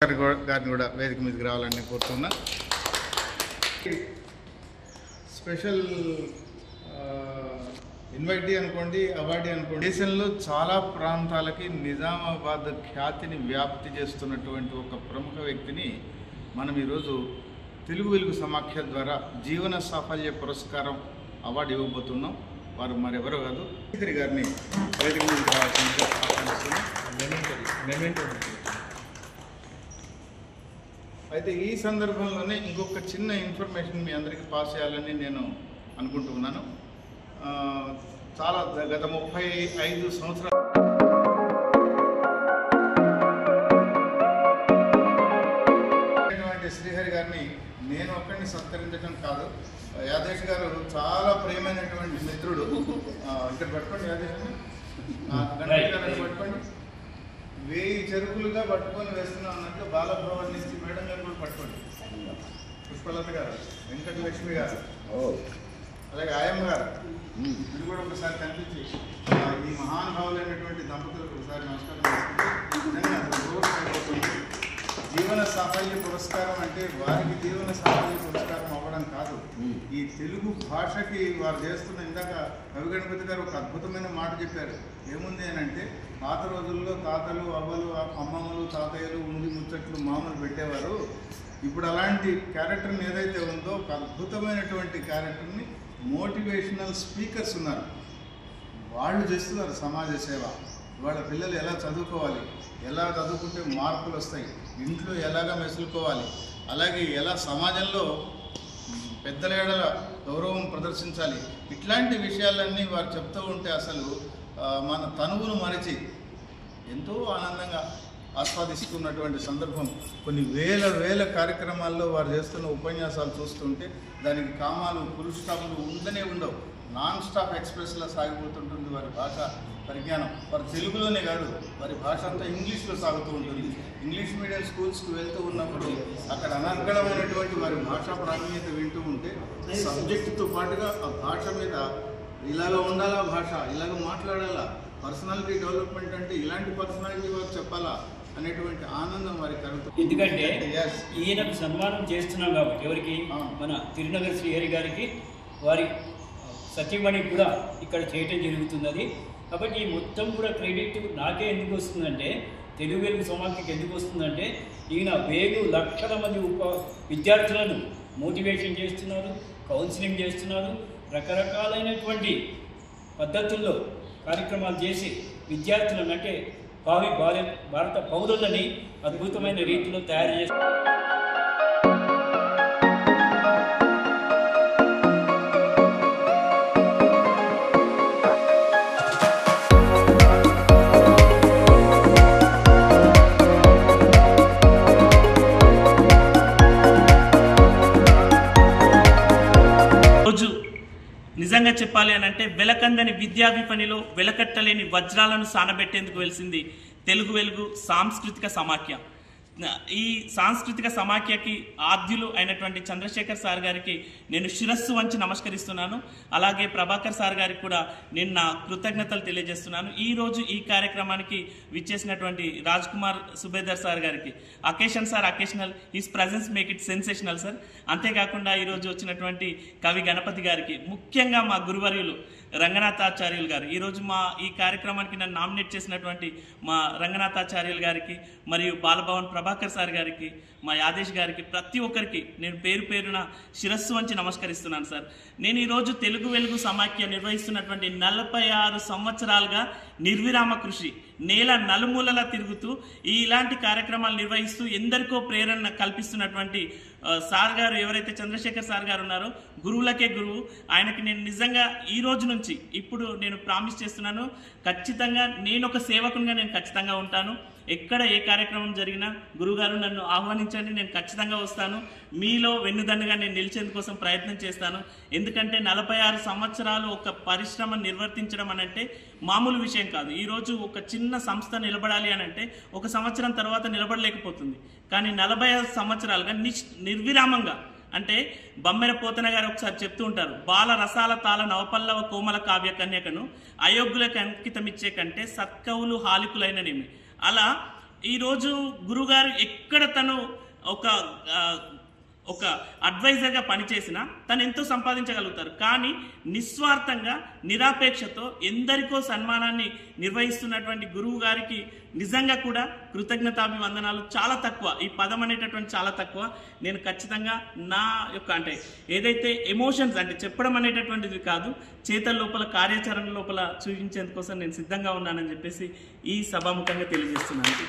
ప్రభాకర్ గారిని కూడా వేదిక మీదకి రావాలని కోరుతున్నా. స్పెషల్ ఇన్వైటీ అనుకోండి, అవార్డీ అనుకోండి, దేశంలో చాలా ప్రాంతాలకి నిజామాబాద్ ఖ్యాతిని వ్యాప్తి చేస్తున్నటువంటి ఒక ప్రముఖ వ్యక్తిని మనం ఈరోజు తెలుగు వెలుగు సమాఖ్య ద్వారా జీవన సాఫల్య పురస్కారం అవార్డు ఇవ్వబోతున్నాం. వారు మరెవరో కాదు, శ్రీహరి గారిని వేదిక మీదకి రావాల్సిందిగా ఆహ్వానిస్తున్నాం. అయితే ఈ సందర్భంలోనే ఇంకొక చిన్న ఇన్ఫర్మేషన్ మీ అందరికీ పాస్ చేయాలని నేను అనుకుంటున్నాను. చాలా గత 35 సంవత్సరాలు శ్రీహరి గారిని నేను ఒక్కడిని సత్కరించడం కాదు, యాదేష్ గారు చాలా ప్రియమైనటువంటి మిత్రుడు. ఇక్కడ పట్టుకోండి, యాదేష్ గణపతి గారిని పట్టుకోండి. 1000 చెరుకులుగా పట్టుకొని వేస్తున్నాం అన్నట్లు బాలభవన్ నుంచి మేడం గారు కూడా పట్టుకోండి. పుష్పలత గారు, వెంకటలక్ష్మి గారు, అలాగే ఆయమ్మ గారు, ఇది కూడా ఒకసారి కనిపించి ఈ మహానుభావులైనటువంటి దంపతులకు ఒకసారి నమస్కారం చేసుకుంటే, జీవన సాఫల్య పురస్కారం అంటే వారికి జీవన సాఫల్య పురస్కారం అవ్వడం కాదు, ఈ తెలుగు భాషకి వారు చేస్తున్న, ఇందాక కవి గణపతి గారు ఒక అద్భుతమైన మాట చెప్పారు. ఏముంది అని అంటే, పాత రోజుల్లో తాతలు, అవ్వలు, అమ్మమ్మలు, తాతయ్యలు ఉండి ముచ్చట్లు మామూలు పెట్టేవారు. ఇప్పుడు అలాంటి క్యారెక్టర్ని ఏదైతే ఉందో ఒక అద్భుతమైనటువంటి క్యారెక్టర్ని మోటివేషనల్ స్పీకర్స్ ఉన్నారు, వాళ్ళు చేస్తున్నారు సమాజ సేవ. వాళ్ళ పిల్లలు ఎలా చదువుకోవాలి, ఎలా చదువుకుంటే మార్కులు వస్తాయి, ఇంట్లో ఎలాగా మెసులుకోవాలి, అలాగే ఎలా సమాజంలో పెద్దల ఎడల గౌరవం ప్రదర్శించాలి, ఇట్లాంటి విషయాలన్నీ వారు చెప్తూ ఉంటే అసలు మన తనువును మరిచి ఎంతో ఆనందంగా ఆస్వాదిస్తున్నటువంటి సందర్భం. కొన్ని వేల కార్యక్రమాల్లో వారు చేస్తున్న ఉపన్యాసాలు చూస్తుంటే దానికి కామాలు, ఫుల్ స్టాప్లు ఉండనే ఉండవు. నాన్ స్టాప్ ఎక్స్ప్రెస్లా సాగిపోతుంటుంది వారి భాష పరిజ్ఞానం. వారు తెలుగులోనే కాదు, వారి భాష అంతా ఇంగ్లీష్లో సాగుతూ ఉంటుంది. ఇంగ్లీష్ మీడియం స్కూల్స్కి వెళ్తూ ఉన్నప్పుడు అక్కడ అనర్గళమైనటువంటి వారి భాషా ప్రావీణ్యత వింటూ ఉంటే సబ్జెక్టుతో పాటుగా ఆ భాష మీద ఇలాగ ఉండాలా, భాష ఇలాగ మాట్లాడాలా, పర్సనాలిటీ డెవలప్మెంట్ అంటే ఇలాంటి పర్సనాలిటీ వారు చెప్పాలా అనేటువంటి ఆనందం వారికి కలుగుతుంది. ఎందుకంటే ఈయనకు సన్మానం చేస్తున్నాం కాబట్టి, ఎవరికి, మన తిరునగర్ శ్రీహరి గారికి, వారి సచివమణి కూడా ఇక్కడ చేయటం జరుగుతున్నది. కాబట్టి ఈ మొత్తం కూడా క్రెడిట్ నాకే ఎందుకు వస్తుందంటే, తెలుగు వెలుగు సమాఖ్యకి ఎందుకు వస్తుందంటే, ఈయన 1000 లక్షల మంది విద్యార్థులను మోటివేషన్ చేస్తున్నారు, కౌన్సిలింగ్ చేస్తున్నారు, రకరకాలైనటువంటి పద్ధతుల్లో కార్యక్రమాలు చేసి విద్యార్థులను, అంటే భావి భారత పౌరులని అద్భుతమైన రీతిలో తయారు చేస్తారు. నిజంగా చెప్పాలి అని అంటే, వెలకందని విద్యా విపణిలో వెలకట్టలేని వజ్రాలను సానబెట్టేందుకు వెలిసింది తెలుగు వెలుగు సాంస్కృతిక సమాఖ్య. ఈ సాంస్కృతిక సమాఖ్యకి ఆద్యులు అయినటువంటి చంద్రశేఖర్ సార్ గారికి నేను శిరస్సు వంచి నమస్కరిస్తున్నాను. అలాగే ప్రభాకర్ సార్ గారికి కూడా నేను నా కృతజ్ఞతలు తెలియజేస్తున్నాను. ఈరోజు ఈ కార్యక్రమానికి విచ్చేసినటువంటి రాజ్ కుమార్ సుబేదర్ సార్ గారికి, occasion sir occasional, his presence make it sensational sir. అంతేకాకుండా ఈరోజు వచ్చినటువంటి కవి గణపతి గారికి, ముఖ్యంగా మా గురువర్యులు రంగనాథాచార్యులు గారు, ఈరోజు మా ఈ కార్యక్రమానికి నన్ను నామినేట్ చేసినటువంటి మా రంగనాథాచార్యులు గారికి, మరియు బాలభవన్ ప్రభాకర్ సార్ గారికి, మా యాదేష్ గారికి, ప్రతి ఒక్కరికి నేను పేరు పేరున శిరస్సు వంచి నమస్కరిస్తున్నాను సార్. నేను ఈరోజు తెలుగు వెలుగు సమాఖ్య నిర్వహిస్తున్నటువంటి 46 సంవత్సరాలుగా నిర్విరామ కృషి, నేల నలుమూలలా తిరుగుతూ ఇలాంటి కార్యక్రమాలు నిర్వహిస్తూ ఎందరికో ప్రేరణ కల్పిస్తున్నటువంటి సార్ గారు, ఎవరైతే చంద్రశేఖర్ సార్ గారు ఉన్నారో, గురువులకే గురువు. ఆయనకి నేను నిజంగా ఈ రోజు నుంచి ఇప్పుడు నేను ప్రామిస్ చేస్తున్నాను, ఖచ్చితంగా నేను ఒక సేవకునిగా నేను ఖచ్చితంగా ఉంటాను. ఎక్కడ ఏ కార్యక్రమం జరిగినా గురువుగారు నన్ను ఆహ్వానించండి, నేను ఖచ్చితంగా వస్తాను. మీలో వెన్నుదన్నుగా నేను నిలిచేందుకోసం ప్రయత్నం చేస్తాను. ఎందుకంటే 46 సంవత్సరాలు ఒక పరిశ్రమ నిర్వర్తించడం అనంటే మామూలు విషయం కాదు. ఈరోజు ఒక చిన్న సంస్థ నిలబడాలి అనంటే 1 సంవత్సరం తర్వాత నిలబడలేకపోతుంది. కానీ 45 సంవత్సరాలుగా నిర్విరామంగా, అంటే బమ్మెర పోతన గారు ఒకసారి చెప్తూ ఉంటారు, బాల రసాల తాళ నవపల్లవ కోమల కావ్య కన్యకను అయోగ్యులకు అంకితమిచ్చే కంటే సత్కవులు హాలికులైననేమి. అలా ఈరోజు గురుగారు ఎక్కడ తను ఒక అడ్వైజర్గా పనిచేసినా తను ఎంతో సంపాదించగలుగుతారు. కానీ నిస్వార్థంగా నిరాపేక్షతో ఎందరికో సన్మానాన్ని నిర్వహిస్తున్నటువంటి గురువు గారికి నిజంగా కూడా కృతజ్ఞతాభివందనాలు. చాలా తక్కువ, ఈ పదం అనేటటువంటి చాలా తక్కువ. నేను ఖచ్చితంగా నా యొక్క అంటే ఏదైతే ఎమోషన్స్ అంటే చెప్పడం అనేటటువంటిది కాదు, చేతల లోపల కార్యాచరణ లోపల చూపించేందుకోసం నేను సిద్ధంగా ఉన్నానని చెప్పేసి ఈ సభాముఖంగా తెలియజేస్తున్నాను.